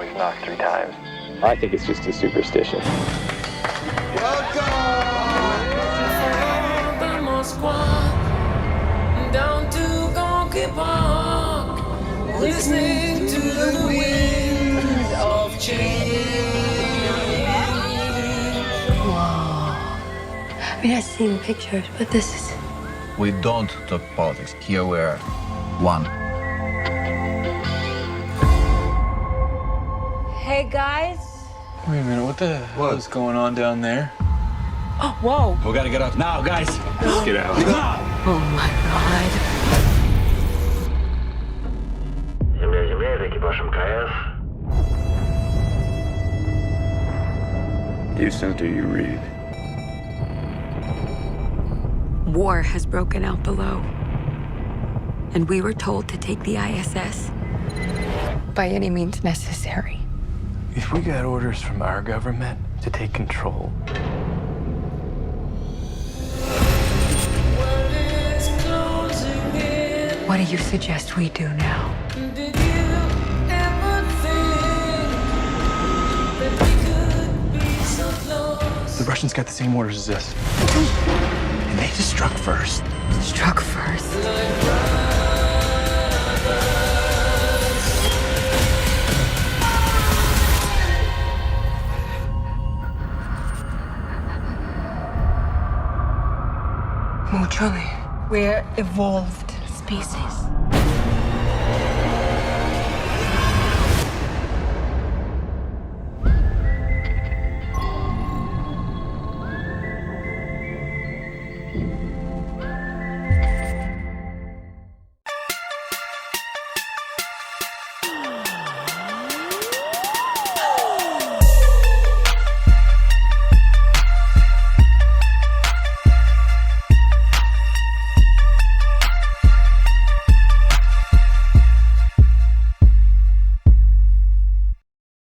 always knock 3 times. I think it's just a superstition. Down to Gonky Park, listening to the wind of change. Whoa. I mean, I've seen pictures, but this is... We don't talk politics. Here we're one. Hey, guys. Wait a minute, what the hell is going on down there? Oh, whoa. We gotta get out now, guys. Let's get out. Oh, my God. Земля, это экипаж МКС. Houston, do you read? War has broken out below. And we were told to take the ISS by any means necessary. If we got orders from our government to take control, What do you suggest we do now? Did you ever think that we could be so close? the Russians got the same orders as us. And they just struck first. Struck first. Mutually. We're evolved species.